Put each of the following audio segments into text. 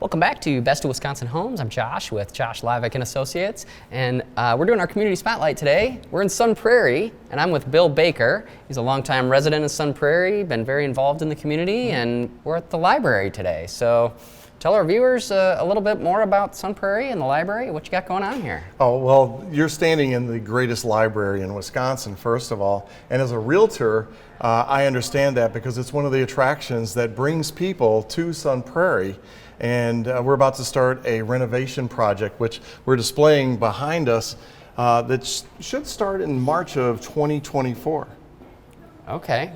Welcome back to Best of Wisconsin Homes. I'm Josh with Josh Livick and Associates, and we're doing our community spotlight today. We're in Sun Prairie, and I'm with Bill Baker. He's a longtime resident of Sun Prairie, been very involved in the community, and we're at the library today. So tell our viewers a little bit more about Sun Prairie and the library. What you got going on here? Oh, well, you're standing in the greatest library in Wisconsin, first of all. And as a realtor, I understand that because it's one of the attractions that brings people to Sun Prairie. And we're about to start a renovation project, which we're displaying behind us, that should start in March of 2024. Okay.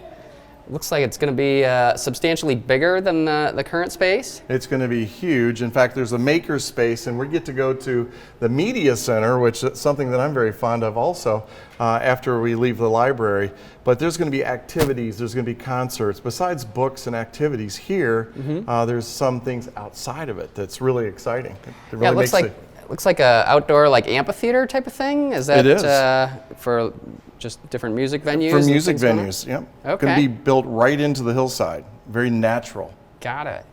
Looks like it's going to be substantially bigger than the current space. It's going to be huge. In fact, there's a maker space, and we get to go to the Media Center, which is something that I'm very fond of also after we leave the library. But there's going to be activities, there's going to be concerts. Besides books and activities here, there's some things outside of it that's really exciting. It really looks like a outdoor amphitheater type of thing. Is that it is. For just different music venues? For music venues, yep. Okay. Going to be built right into the hillside. Very natural. Got it.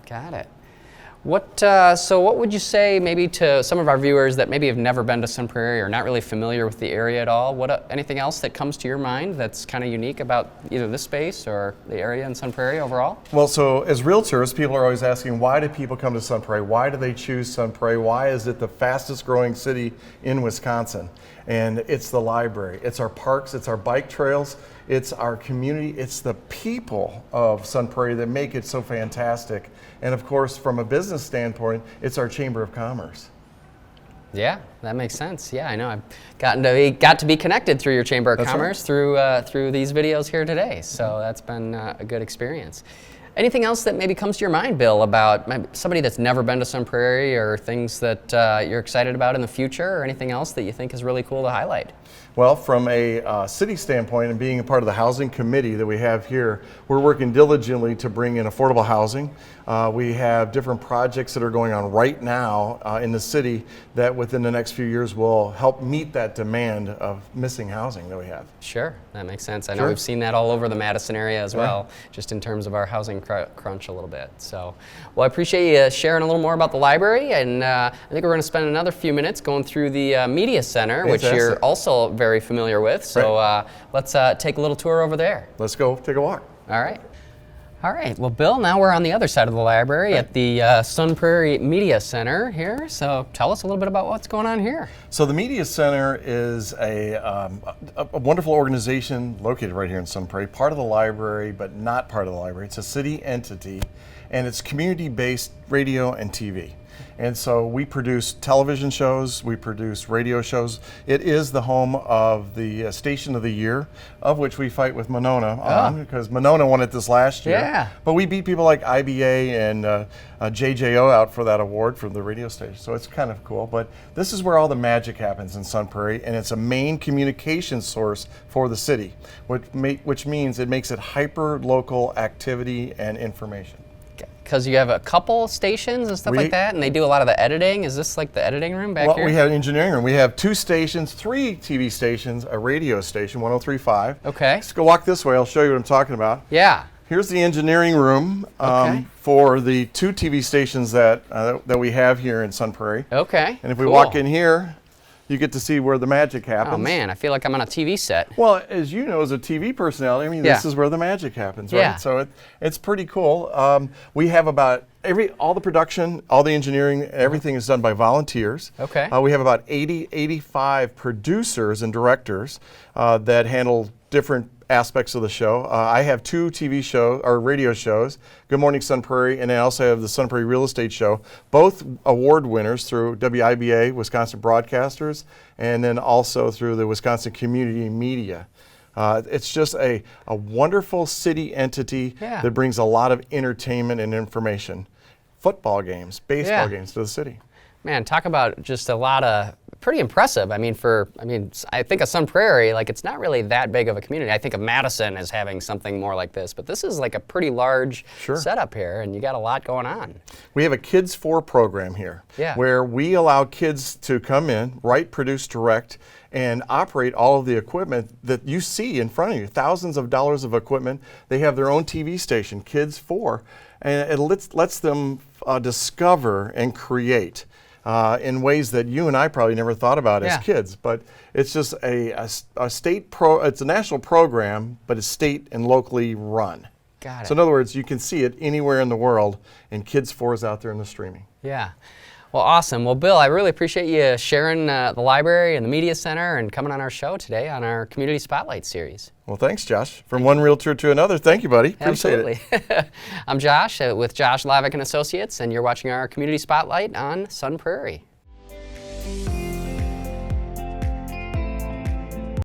So what would you say maybe to some of our viewers that maybe have never been to Sun Prairie or not really familiar with the area at all? Anything else that comes to your mind that's kind of unique about either this space or the area in Sun Prairie overall? Well, so as realtors, people are always asking, why do people come to Sun Prairie? Why do they choose Sun Prairie? Why is it the fastest growing city in Wisconsin? And it's the library, it's our parks, it's our bike trails, it's our community, it's the people of Sun Prairie that make it so fantastic. And of course, from a business standpoint, it's our Chamber of Commerce. Yeah, that makes sense. Yeah, I know. I've got to be connected through your Chamber of Commerce through these videos here today. So that's been a good experience. Anything else that maybe comes to your mind, Bill, about somebody that's never been to Sun Prairie or things that you're excited about in the future or anything else that you think is really cool to highlight? Well, from a city standpoint and being a part of the housing committee that we have here, we're working diligently to bring in affordable housing. We have different projects that are going on right now in the city that within the next few years will help meet that demand of missing housing that we have. Sure, that makes sense. I know we've seen that all over the Madison area as well, just in terms of our housing crunch a little bit. So, well, I appreciate you sharing a little more about the library, and I think we're going to spend another few minutes going through the Media Center, which you're also very familiar with. So let's take a little tour over there. Let's go take a walk. All right. Well, Bill, now we're on the other side of the library at the Sun Prairie Media Center here. So tell us a little bit about what's going on here. So the Media Center is a wonderful organization located right here in Sun Prairie, part of the library, but not part of the library. It's a city entity, and it's community-based radio and TV. And so we produce television shows, we produce radio shows. It is the home of the Station of the Year, of which we fight with Monona on, because Monona won it this last year. Yeah. But we beat people like IBA and JJO out for that award for the radio station. So it's kind of cool. But this is where all the magic happens in Sun Prairie, and it's a main communication source for the city, which means it makes it hyper-local activity and information. Because you have a couple stations and stuff like that, and they do a lot of the editing. Is this like the editing room back here? We have an engineering room. We have 2 stations, 3 TV stations, a radio station, 103.5. Okay. Let's go walk this way. I'll show you what I'm talking about. Yeah. Here's the engineering room for the 2 TV stations that we have here in Sun Prairie. Okay. And if we walk in here, you get to see where the magic happens. Oh man, I feel like I'm on a TV set. Well, as you know, as a TV personality, this is where the magic happens, right? Yeah. So it's pretty cool. We have about all the production, all the engineering, everything is done by volunteers. Okay. We have about 85 producers and directors that handle different aspects of the show. I have 2 TV shows or radio shows, Good Morning Sun Prairie, and I also have the Sun Prairie Real Estate Show, both award winners through WIBA, Wisconsin Broadcasters, and then also through the Wisconsin Community Media. It's just a wonderful city entity that brings a lot of entertainment and information. Football games, baseball games to the city. Man, talk about just a lot of pretty impressive. I mean, I think of Sun Prairie, like it's not really that big of a community. I think of Madison as having something more like this, but this is like a pretty large setup here, and you got a lot going on. We have a Kids 4 program here, where we allow kids to come in, write, produce, direct, and operate all of the equipment that you see in front of you. Thousands of dollars of equipment. They have their own TV station, Kids 4, and it lets them discover and create in ways that you and I probably never thought about as kids. But it's just a it's a national program, but it's state and locally run. Got it. So in other words, you can see it anywhere in the world, and Kids 4 is out there in the streaming. Yeah. Well, awesome. Well, Bill, I really appreciate you sharing the library and the Media Center and coming on our show today on our Community Spotlight series. Well, thanks, Josh. From one realtor to another, thank you, buddy. Appreciate it. I'm Josh with Josh Lavick and Associates, and you're watching our Community Spotlight on Sun Prairie.